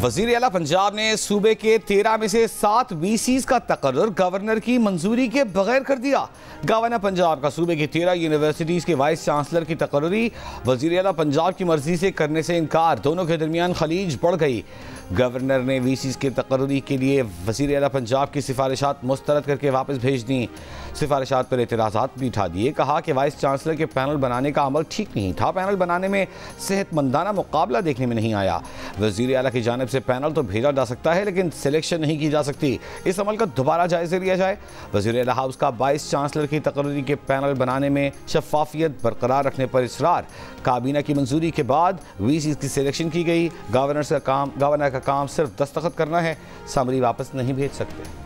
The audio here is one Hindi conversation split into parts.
वज़ीर आला पंजाब ने सूबे के 13 में से 7 VCs का तकर्रुर गवर्नर की मंजूरी के बगैर कर दिया। गवर्नर पंजाब का सूबे की 13 यूनिवर्सिटीज़ के वाइस चांसलर की तकर्रुरी वज़ीर आला पंजाब की मर्जी से करने से इनकार, दोनों के दरमियान खलीज बढ़ गई। गवर्नर ने VCs के तकर्रुरी के लिए वज़ीर आला पंजाब की सिफारिशात मुस्तरद करके वापस भेज दी। सिफारिशात पर एतराज़ात भी उठा दिए। कहा कि वाइस चांसलर के पैनल बनाने का अमल ठीक नहीं था, पैनल बनाने में सेहतमंदाना मुकाबला देखने में नहीं आया। वज़ीर आला की जानिब से पैनल तो भेजा जा सकता है लेकिन सिलेक्शन नहीं की जा सकती, इस अमल का दोबारा जायज़ा लिया जाए। वज़ीर आला हाउस का वाइस चांसलर की तकर्रुरी के पैनल बनाने में शफाफियत बरकरार रखने पर इसरार। काबीना की मंजूरी के बाद VCs की सिलेक्शन की गई। गवर्नर का काम सिर्फ दस्तखत करना है, समरी वापस नहीं भेज सकते।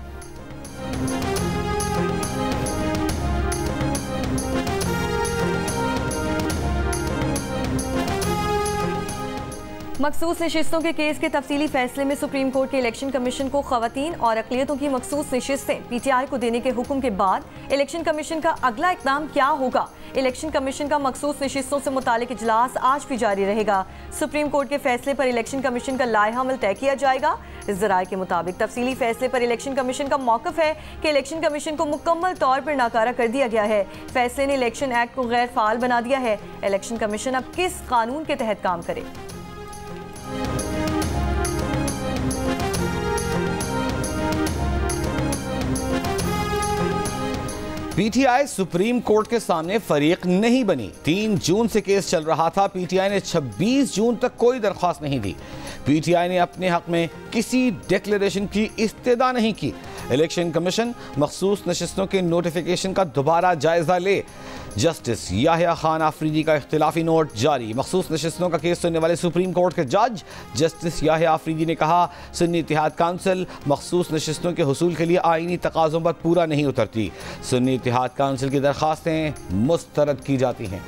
मखसूस नशिस्तों के केस के तफसीली फैसले में सुप्रीम कोर्ट के इलेक्शन कमीशन को खवातीन और अक़लियतों की मखसूस नशिस्तें PTI को देने के हुक्म के बाद इलेक्शन कमीशन का अगला इक़दाम क्या होगा? इलेक्शन कमीशन का मखसूस नशिस्तों से मुतालिक इजलास आज भी जारी रहेगा। सुप्रीम कोर्ट के फैसले पर इलेक्शन कमीशन का लाइहा अमल तय किया जाएगा। ज़राए के मुताबिक तफसीली फैसले पर इलेक्शन कमीशन का मौक़िफ़ है कि इलेक्शन कमीशन को मुकम्मल तौर पर नाकारा कर दिया गया है। फैसले ने इलेक्शन एक्ट को गैर फ़ाल बना दिया है। इलेक्शन कमीशन अब किस कानून के तहत काम करे? PTI सुप्रीम कोर्ट के सामने फरीक नहीं बनी। 3 जून से केस चल रहा था। PTI ने 26 जून तक कोई दरख्वास्त नहीं दी। PTI ने अपने हक में किसी डिक्लेरेशन की इस्तदा नहीं की। इलेक्शन कमीशन मखसूस नशिस्तों के नोटिफिकेशन का दोबारा जायजा ले। जस्टिस याहिया खान आफरीदी का इख्तिलाफी नोट जारी। मखसूस नशिस्तों का केस सुनने वाले सुप्रीम कोर्ट के जज जस्टिस याहिया आफरीदी ने कहा, सुन्नी इत्तेहाद काउंसिल मखसूस नशिस्तों के हुसूल के लिए आईनी तकाज़ों पर पूरा नहीं उतरती। सुन्नी इत्तेहाद काउंसिल की दरख्वास्तें मुस्तरद की जाती हैं।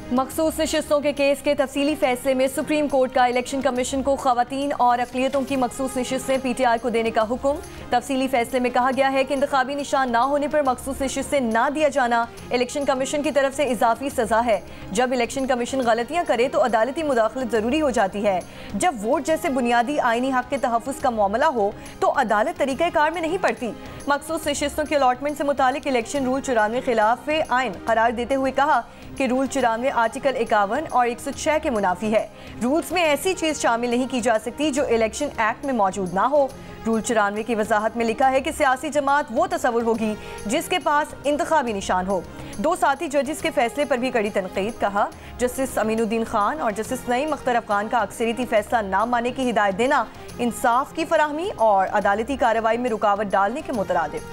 मखसूस नशिस्तों के केस के तफसीली फैसले में सुप्रीम कोर्ट का इलेक्शन कमीशन को खवातीन और अक़लियतों की मखसूस नशिस्तें PTI को देने का हुक्म। तफसीली फैसले में कहा गया है कि इंतखाबी निशान ना होने पर मखसूस नशिस्तें ना दिया जाना इलेक्शन कमीशन की तरफ से इजाफी सजा है। जब इलेक्शन कमीशन गलतियाँ करे तो अदालती मुदाखलत ज़रूरी हो जाती है। जब वोट जैसे बुनियादी आईनी हक के तहफ़्फ़ुज़ का मामला हो तो अदालत तरीक़ाकार में नहीं पड़ती। मखसूस नशिस्तों के अलॉटमेंट से मुतालिक इलेक्शन रूल 94 खिलाफ आइन करार देते हुए कहा कि रूल 94 आर्टिकल 51 और 106 के मुनाफी है। रूल्स में ऐसी चीज़ शामिल नहीं की जा सकती जो इलेक्शन एक्ट में मौजूद ना हो। रूल 94 की वजाहत में लिखा है कि सियासी जमात वो तस्वुर होगी जिसके पास इंतखाबी निशान हो। 2 साथी जजेस के फैसले पर भी कड़ी तनकीद। कहा, जस्टिस अमीनुद्दीन खान और जस्टिस नईम अख्तर अफगान का अक्सरियती फैसला ना मानने की हिदायत देना इंसाफ की फराहमी और अदालती कार्रवाई में रुकावट डालने के मुतरादिफ।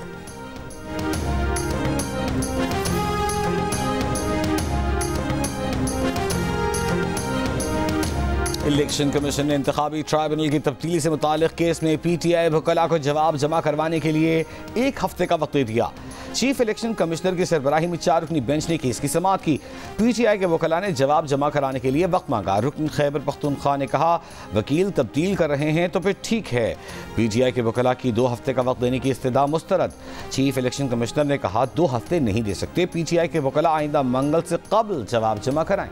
इलेक्शन कमीशन ने इंतखाबी ट्राइब्यूनल की तब्दीली से मुतालिक केस में PTI वकला को जवाब जमा करवाने के लिए 1 हफ्ते का वक्त दे दिया। चीफ इलेक्शन कमिश्नर की सरबराही में 4 रुकनी बेंच ने केस की समाअत की। PTI के वकला ने जवाब जमा कराने के लिए वक्त मांगा। रुकन खैबर पख्तूनख्वा ने कहा, वकील तब्दील कर रहे हैं तो फिर ठीक है। PTI के वकला की 2 हफ्ते का वक्त देने की इस्तदा मुस्तरद। चीफ इलेक्शन कमिश्नर ने कहा, 2 हफ्ते नहीं दे सकते। PTI के वकला आइंदा मंगल से कबल जवाब जमा कराएं।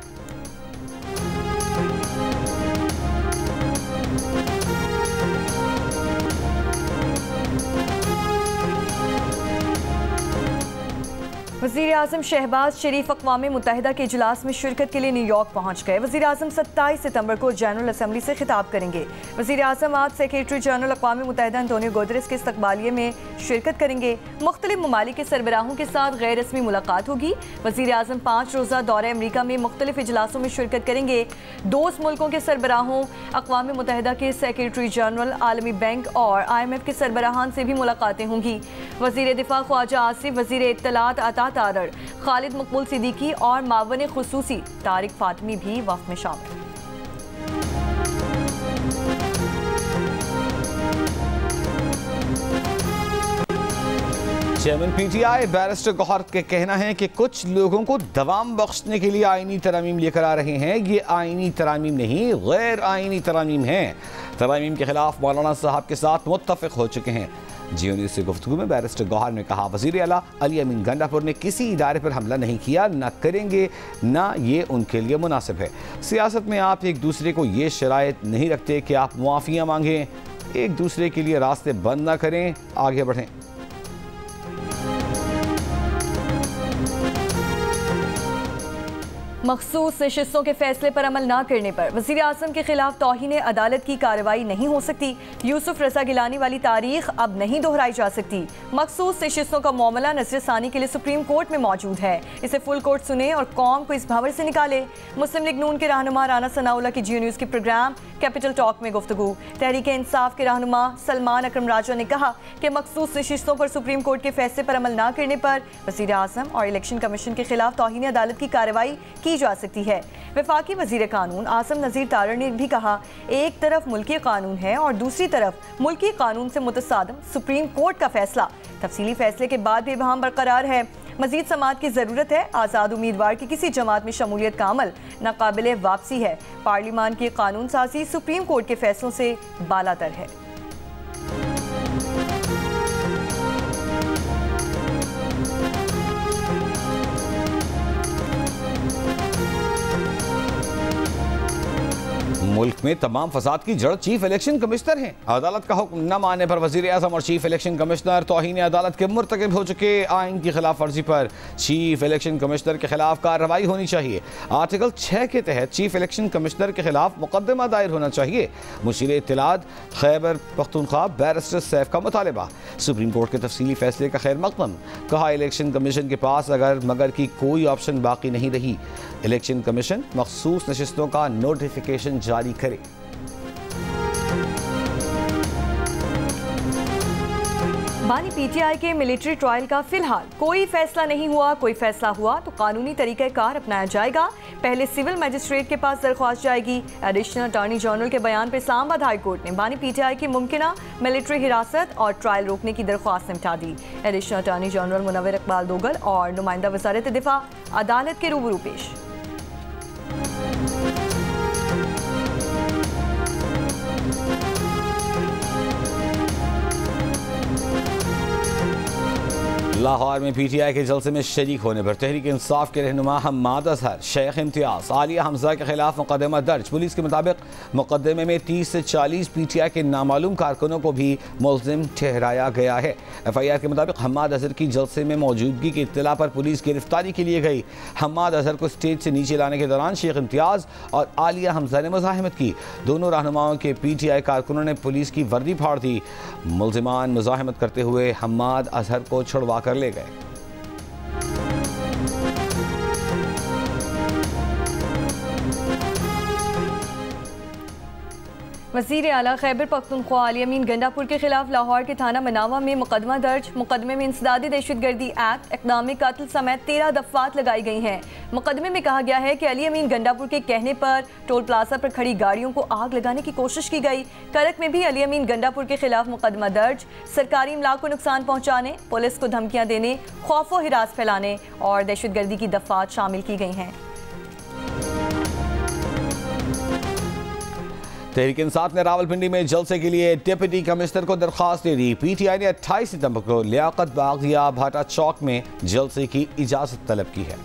वज़ीर आज़म शहबाज शरीफ अक़वाम मुत्तहिदा के इजलास में शिरकत के लिए न्यूयॉर्क पहुँच गए। वज़ीर आज़म 27 सितंबर को जनरल असम्बली से खिताब करेंगे। वज़ीर आज़म आज सेक्रेटरी जनरल अक़वाम मुत्तहिदा अंतोनियो गुतेरेस के इस्तक़बालिये में शिरकत करेंगे। मुख्तलिफ ममालिक के सरबराहों के साथ गैर रस्मी मुलाकात होगी। वज़ीर आज़म 5 रोज़ा दौरे अमरीका में मुख्तलिफ इजलासों में शिरकत करेंगे। दोस्त मुल्कों के सरबराहों, अक़वाम मुत्तहिदा के सेक्रेटरी जनरल, आलमी बैंक और IMF के सरबराहान से भी मुलाकातें होंगी। वज़ीर दिफा ख्वाजा आसिफ, वज़ीर इत्तलात अता तारड़, खालिद मकबूल सिद्दीकी और मावन खुसूसी तारिक फातमी भी वफ़द में शामिल। चेयरमैन PTI बैरिस्टर गौहर के कहना है कि कुछ लोगों को दवाम बख्शने के लिए आईनी तरामीम लेकर आ रहे हैं। ये आईनी तरामीम नहीं, गैर आईनी तरामीम हैं। तरामीम के खिलाफ मौलाना साहब के साथ मुत्तफिक हो चुके हैं। जियो न्यूज़ से गुफ्तगू में बैरिस्टर गौहर ने कहा, वज़ीर आला अली अमीन गंडापुर ने किसी इदारे पर हमला नहीं किया, न करेंगे, न ये उनके लिए मुनासिब है। सियासत में आप एक दूसरे को ये शराइत नहीं रखते कि आप मुआफ़ियाँ मांगें, एक दूसरे के लिए रास्ते बंद ना करें, आगे बढ़ें। मखसूस नशिस्तों के फैसले पर अमल न करने पर वज़ीर आज़म के खिलाफ तौहीन अदालत की कार्रवाई नहीं हो सकती। यूसुफ रज़ा गिलानी वाली तारीख अब नहीं दोहराई जा सकती। मखसूस नशिस्तों का मामला नज़रसानी के लिए सुप्रीम कोर्ट में मौजूद है। इसे फुल कोर्ट सुने और कौम को इस भंवर से निकाले। मुस्लिम लीग नून के रहनुमा राना सनाउल्लाह की जियो न्यूज़ के प्रोग्राम कैपिटल टॉक में गुफ्तगू। तहरीक इंसाफ के रहनुमा सलमान अकरम राजा ने कहा कि मखसूस नशिस्तों पर सुप्रीम कोर्ट के फैसले पर अमल न करने पर वज़ीर आज़म और इलेक्शन कमीशन के खिलाफ तौहीन अदालत की कार्रवाई की जा सकती है। वफाकी वज़ीर कानून आसम नज़ीर तारड़ ने भी कहा, एक तरफ मुल्की कानून है और दूसरी तरफ मुल्की कानून से मुतसादम सुप्रीम कोर्ट का फैसला। तफसीली फैसले के बाद भी इबहम बरकरार है। मजीद समाअत की ज़रूरत है। आज़ाद उम्मीदवार की किसी जमात में शमूलियत का अमल नाकाबिले वापसी है। पार्लिमान की कानून साजी सुप्रीम कोर्ट के फैसलों से बालातर है। मुल्क में तमाम फसाद की जड़ चीफ इलेक्शन कमिश्नर हैं। अदालत का हुक्म न मानने पर वज़ीर आज़म और चीफ इलेक्शन कमिश्नर तौहीन अदालत के मुर्तकिब हो चुके। आइन की खिलाफ वर्जी पर चीफ इलेक्शन कमिश्नर के खिलाफ कार्रवाई होनी चाहिए। आर्टिकल 6 के तहत चीफ इलेक्शन कमिश्नर के खिलाफ मुकदमा दायर होना चाहिए। मुशीर इत्तलात खैबर पख्तूनख्वा बैरिस्टर सैफ का मुतालबा। सुप्रीम कोर्ट के तफसीली फैसले का खैर मकदम। कहा, इलेक्शन कमीशन के पास अगर मगर की कोई ऑप्शन बाकी नहीं रही। इलेक्शन कमीशन मखसूस नशिस्तों का नोटिफिकेशन जारी करे। बानी पीटीआई के मिलिट्री ट्रायल का फिलहाल कोई फैसला नहीं हुआ। कोई फैसला हुआ तो कानूनी तरीक़ाकार अपनाया जाएगा। पहले सिविल मजिस्ट्रेट के पास दरख्वास्त जाएगी। एडिशनल अटॉर्नी जनरल के बयान पर इस्लामाबाद हाई कोर्ट ने बानी पीटीआई की मुमकिना मिलिट्री हिरासत और ट्रायल रोकने की दरख्वास्त निपटा दी। Additional attorney general Munawar Iqbal Duggal और नुमाइंदा वज़ारत दिफा अदालत के रूबरू पेश। लाहौर में पीटीआई के जलसे में शरीक होने पर तहरीक इंसाफ के रहनुमा हम्माद अजहर, शेख इम्तियाज, आलिया हमजा के खिलाफ मुकदमा दर्ज। पुलिस के मुताबिक मुकदमे में 30 से 40 पीटीआई के नामालूम कारकुनों को भी मुल्जिम ठहराया गया है। FIR के मुताबिक हम्माद अजहर की जलसे में मौजूदगी की इत्तला पर पुलिस गिरफ्तारी के लिए गई। हम्माद अजहर को स्टेज से नीचे लाने के दौरान शेख इम्तियाज और आलिया हमजा ने मुज़ाहमत की। दोनों रहनुमाओं के पीटीआई कारकुनों ने पुलिस की वर्दी फाड़ दी। मुल्जिमान मुज़ाहमत करते हुए हम्माद अजहर को छुड़वा ले गए। वज़ीर आला खैबर पख्तूनख्वा अली अमीन गंडापुर के खिलाफ लाहौर के थाना मनावा में मुकदमा दर्ज। मुकदमे में इंसदादी दहशतगर्दी एक्ट, इक़दामी कत्ल समेत 13 दफ़ात लगाई गई हैं। मुकदमे में कहा गया है कि अली अमीन गंडापुर के कहने पर टोल प्लाजा पर खड़ी गाड़ियों को आग लगाने की कोशिश की गई। करक में भी अली अमीन गंडापुर के खिलाफ मुकदमा दर्ज। सरकारी इमलाक को नुकसान पहुँचाने, पुलिस को धमकियाँ देने, खौफ व हिरास फैलाने और दहशतगर्दी की दफ़ात शामिल की गई हैं। तहरीक इंसाफ ने रावलपिंडी में जलसे के लिए डिप्टी कमिश्नर को दरख्वास्त दे दी। पीटीआई ने 28 सितंबर को लियाकत बाग या भाटा चौक में जलसे की इजाजत तलब की है।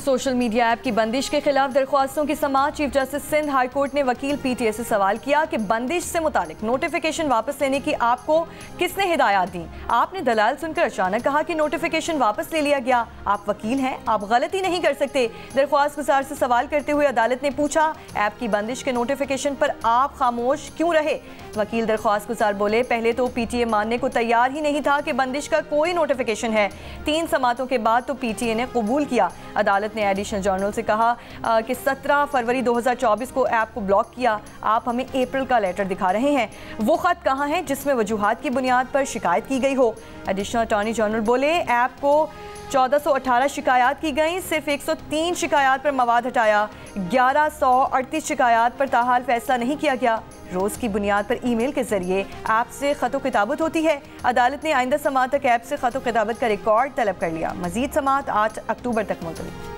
सोशल मीडिया ऐप की बंदिश के खिलाफ दरख्वास्तों की समाअत। Chief justice Sindh high court ने वकील पीटीए से सवाल किया कि बंदिश से मुतालिक नोटिफिकेशन वापस लेने की आपको किसने हिदायत दी। आपने दलाल सुनकर अचानक कहा कि नोटिफिकेशन वापस ले लिया गया। आप वकील हैं, आप गलती नहीं कर सकते। दरख्वास्त गुजार से सवाल करते हुए अदालत ने पूछा, ऐप की बंदिश के नोटिफिकेशन पर आप खामोश क्यों रहे। वकील दरख्वास्त गुजार बोले, पहले तो पीटीए मानने को तैयार ही नहीं था कि बंदिश का कोई नोटिफिकेशन है। 3 समातों के बाद तो पीटीए ने कबूल किया। अदालत ने एडिशनल जनरल से कहा कि 17 फरवरी 2024 को ऐप को ब्लॉक किया। आप हमें अप्रैल का लेटर दिखा रहे हैं, वो खत कहाँ है जिसमें वजूहात की बुनियाद पर शिकायत की गई हो। एडिशनल अटॉर्नी जनरल बोले, ऐप को 1418 शिकायत की गई, सिर्फ 103 शिकायत पर मवाद हटाया, 1138 शिकायत पर ताहाल फैसला नहीं किया गया। रोज़ की बुनियाद पर ईमेल के जरिए ऐप से खतो किताबत होती है। अदालत ने आइंदा समाअत तक ऐप से खतो किताबत का रिकॉर्ड तलब कर लिया। मजीद समाअत 8 अक्टूबर तक मुलतवी।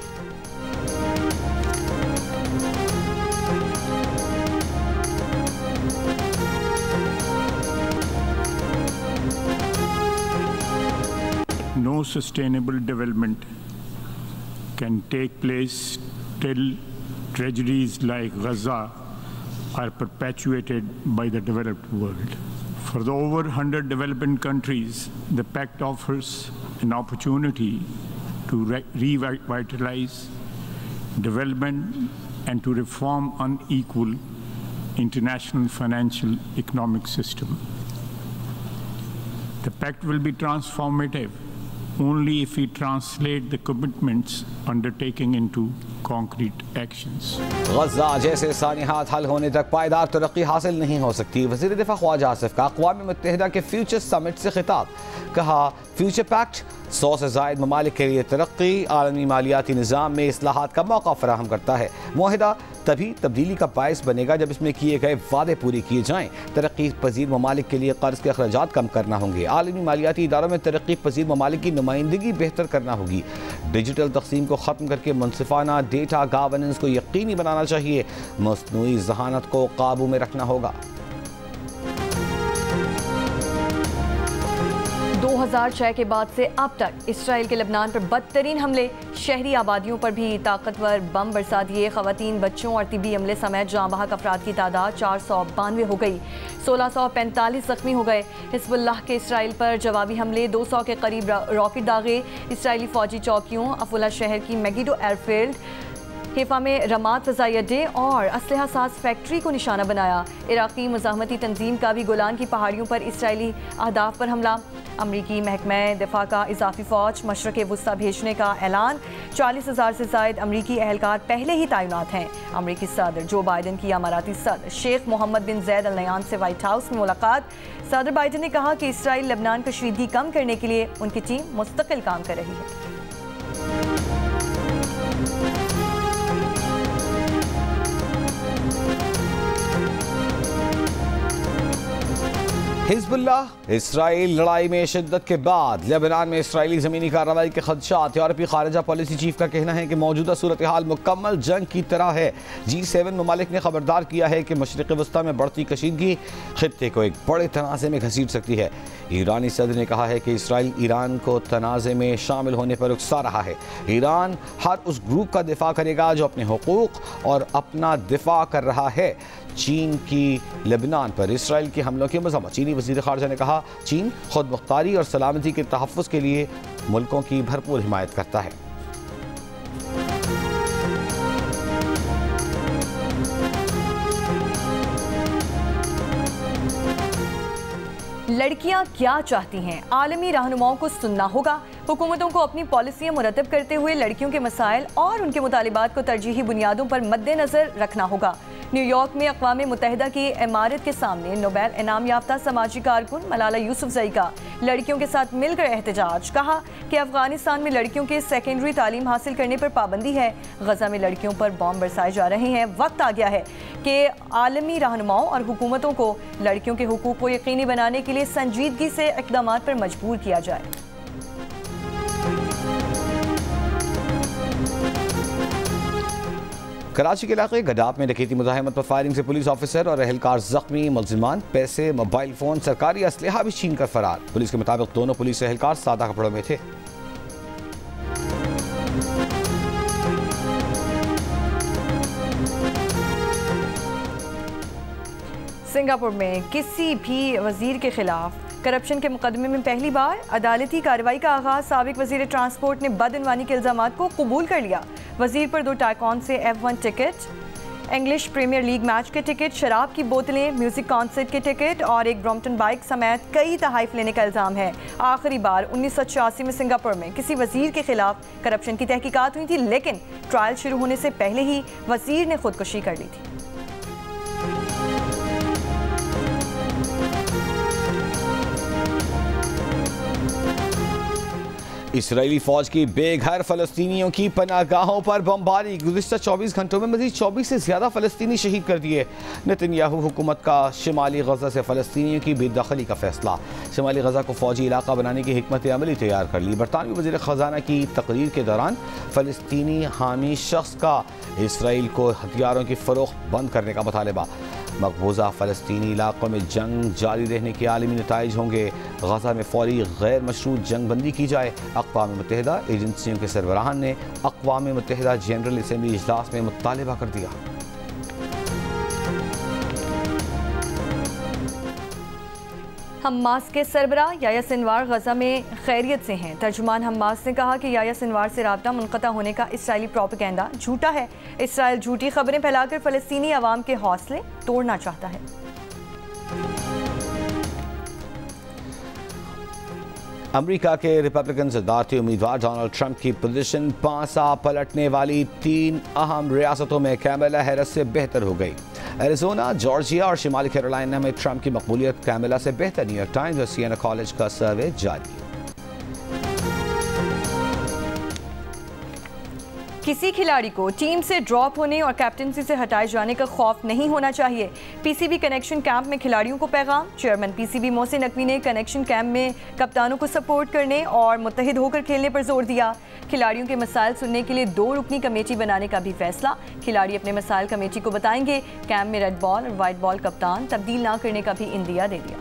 no sustainable development can take place till tragedies like Gaza are perpetuated by the developed world. For the over 100 developing countries, the pact offers an opportunity to revitalize development and to reform unequal international financial economic system. The pact will be transformative only if we translate the commitments undertaking into concrete actions. गजा जैसे सानिहात हल होने तक पायदार तरक्की हासिल नहीं हो सकती। वज़ीर दिफा ख्वाजा आसिफ का अक़वाम मुत्तहिदा के फ्यूचर समिट से खिताब। कहा, फ्यूचर पैक्ट 100 से ज़ायद ममालिक के लिए तरक्की, आलमी मालियाती निज़ाम में इस्लाहात का मौका फराहम करता है। मुआहिदा तभी तब्दीली का बायस बनेगा जब इसमें किए गए वादे पूरे किए जाएँ। तरक्की पजीर ममालिक के लिए कर्ज के अखराजात कम करना होंगे। आलमी मालियाती इदारों में तरक्की पजीर ममालिक की नुमाइंदगी बेहतर करना होगी। डिजिटल तक़सीम को ख़त्म करके मुनसिफाना डेटा गवर्नेंस को यकीनी बनाना चाहिए। मस्नूई ज़हानत को काबू में रखना होगा। 2006 के बाद से अब तक इसराइल के लबनान पर बदतरीन हमले, शहरी आबादियों पर भी ताकतवर बम बरसा दिए। ख़वातीन, बच्चों और तिबी अमले समेत जाँ बहक अफराद की तादाद 492 हो गई, 1645 जख्मी हो गए। हिज़्बुल्लाह के इसराइल पर जवाबी हमले, 200 के करीब रॉकेट दागे। इसराइली फ़ौजी चौकियों, अफुला शहर की मैगिडो एयरफील्ड, हिफा में रमात फ़ज़ाई अड्डे और असलहा साज फैक्ट्री को निशाना बनाया। इराक़ी मुज़ाहमती तंजीम का भी गोलान की पहाड़ियों पर इसराइली अहदाफ पर हमला। अमरीकी महकमा दिफा का इजाफी फ़ौज मशरक़ वुस्ता भेजने का ऐलान। 40,000 से ज़ायद अमरीकी अहलकार पहले ही तैनात हैं। अमरीकी सदर जो बाइडन की अमाराती सदर शेख मोहम्मद बिन जैद अल नयान से व्हाइट हाउस में मुलाकात। सदर बाइडन ने कहा कि इसराइल लबनान कशीदगी कम करने के लिए उनकी टीम मुस्तकिल काम कर रही है। हिज़्बुल्लाह इसराइल लड़ाई में शिद्दत के बाद लेबनान में इसराइली ज़मीनी कार्रवाई के खदशात। यूरोपीय खारजा पॉलिसी चीफ का कहना है कि मौजूदा सूरत हाल मुकम्मल जंग की तरह है। G7 ममालिक ने खबरदार किया है कि मशरिक़ वस्ता में बढ़ती कशीदगी खित्ते को एक बड़े तनाज़े में घसीट सकती है। ईरानी सदर ने कहा है कि इसराइल ईरान को तनाज़े में शामिल होने पर उकसा रहा है। ईरान हर उस ग्रुप का दिफा करेगा जो अपने हुकूक और अपना दिफा कर रहा है। चीन की लेबनान पर इसराइल के हमलों की मज़म्मत। चीनी वज़ीर ख़ारजा ने कहा, चीन खुद मुख्तारी और सलामती के तहफ़्फ़ुज़ के लिए मुल्कों की भरपूर हिमायत करता है। लड़कियां क्या चाहती हैं, आलमी रहनुमाओं को सुनना होगा। हुकूमतों को अपनी पॉलिसियां मुरतब करते हुए लड़कियों के मसाइल और उनके मुतालिबात को तरजीही बुनियादों पर मद्देनजर रखना होगा। न्यूयॉर्क में अक़वाम मुत्तहिदा की इमारत के सामने नोबेल इनाम याफ्ता समाजी कारकुन मलाला यूसुफ़ज़ई का लड़कियों के साथ मिलकर एहतजाज। कहा कि अफगानिस्तान में लड़कियों के सेकेंडरी तालीम हासिल करने पर पाबंदी है। गजा में लड़कियों पर बॉम्ब बरसाए जा रहे हैं। वक्त आ गया है कि आलमी रहनुमाओं और हुकूमतों को लड़कियों के हुकूक को यकीनी बनाने के लिए संजीदगी से इक़दामात पर मजबूर किया जाए। कराची के इलाके गडाप में डकैती मुज़ाहमत पर फायरिंग से पुलिस ऑफिसर और अहलकार जख्मी। मुलजिमान पैसे, मोबाइल फ़ोन, सरकारी असलहा भी छीन कर फरार। पुलिस के मुताबिक दोनों पुलिस अहलकार सादा कपड़ों में थे। सिंगापुर में किसी भी वजीर के खिलाफ करप्शन के मुकदमे में पहली बार अदालती कार्रवाई का आगाज। साबिक वजीर ट्रांसपोर्ट ने बदइनवानी के इल्जामात को कबूल कर लिया। वजीर पर 2 टाइकॉन से F1 ticket, English premier league match के टिकट, शराब की बोतलें, म्यूजिक कॉन्सर्ट के टिकट और एक ब्रॉम्पटन बाइक समेत कई तहाइफ लेने का इल्ज़ाम है। आखिरी बार 1986 में सिंगापुर में किसी वजीर के खिलाफ करप्शन की तहकीकात हुई थी, लेकिन ट्रायल शुरू होने से पहले ही वजीर ने खुदकुशी कर ली थी। इसराइली फौज की बेघर फलस्तीनियों की पनाहगाहों पर बमबारी। गुज़िश्ता 24 घंटों में मज़ीद 24 से ज़्यादा फलस्तीनी शहीद कर दिए। नेतन्याहू हुकूमत का शिमाली गजा से फलस्तीनियों की बेदखली का फैसला। शिमाली गजा को फौजी इलाका बनाने की हिकमत अमली तैयार कर ली। बरतानवी वज़ीर ख़जाना की तकरीर के दौरान फलस्तीनी हामी शख्स का इसराइल को हथियारों की फ़रोख्त बंद करने का मुतालबा। मकबूजा फ़लस्तीनी इलाकों में जंग जारी रहने के आलमी नताइज होंगे। गजा में फौरी गैर मशरूत जंग बंदी की जाए। अक़वाम मुत्तहिदा एजेंसियों के सरबराहान ने अक़वाम मुत्तहिदा जनरल असम्बली इजलास में मुतालबा कर दिया। हमास के सरबराह याह्या सिनवार गजा में खैरियत से हैं। तर्जुमान हमास ने कहा कि याह्या सिनवार से राब्ता मुनक़ता होने का इसराइली प्रोपेगेंडा झूठा है। इसराइल झूठी खबरें फैलाकर फ़लस्तीनी अवाम के हौसले तोड़ना चाहता है। अमेरिका के रिपब्लिकन सदारती उम्मीदवार डोनाल्ड ट्रंप की पोजीशन पांसा पलटने वाली 3 अहम रियासतों में कैमला हैरिस से बेहतर हो गई। एरिज़ोना, जॉर्जिया और शिमाली कैरोलिना में ट्रंप की मकबूलियत कैमला से बेहतर। न्यूयॉर्क टाइम्स और सिएना कॉलेज का सर्वे जारी। किसी खिलाड़ी को टीम से ड्रॉप होने और कैप्टनसी से हटाए जाने का खौफ नहीं होना चाहिए। पीसीबी कनेक्शन कैंप में खिलाड़ियों को पैगाम। चेयरमैन पीसीबी मोहसिन नकवी ने कनेक्शन कैंप में कप्तानों को सपोर्ट करने और मुत्तहिद होकर खेलने पर जोर दिया। खिलाड़ियों के मसाइल सुनने के लिए 2 रुकनी कमेटी बनाने का भी फैसला। खिलाड़ी अपने मसाइल कमेटी को बताएंगे। कैंप में रेड बॉल और वाइट बॉल कप्तान तब्दील ना करने का भी इंदिया दे दिया।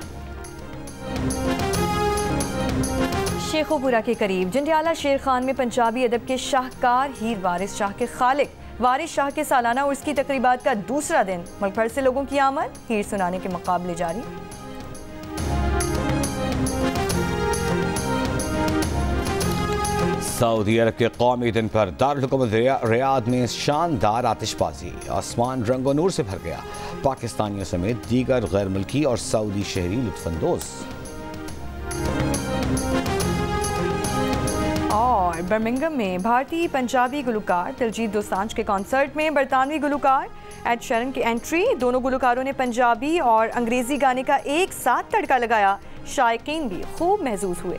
शेखोपुरा के करीब जंडियाला शेर खान में पंजाबी अदब के शाहकार हीर वारिस शाह के खालिक वारिस शाह के सालाना उर्स की तकरीबात का दूसरा दिन। मुल्क भर से लोगों की आमद। हीर सुनाने के मुकाबले जारी। सऊदी अरब के कौमी दिन पर दारुल हुकूमत रियाद में शानदार आतिशबाजी। आसमान रंगो नूर से भर गया। पाकिस्तानियों समेत दीगर गैर मुल्की और सऊदी शहरी लुत्फानंदोज। और बर्मिंघम में भारतीय पंजाबी गुलकार दिलजीत दोसांझ के कॉन्सर्ट में बरतानवी गुलकार एड शेरन की एंट्री। दोनों गुलकारों ने पंजाबी और अंग्रेजी गाने का एक साथ तड़का लगाया। शायकीन भी खूब महसूस हुए।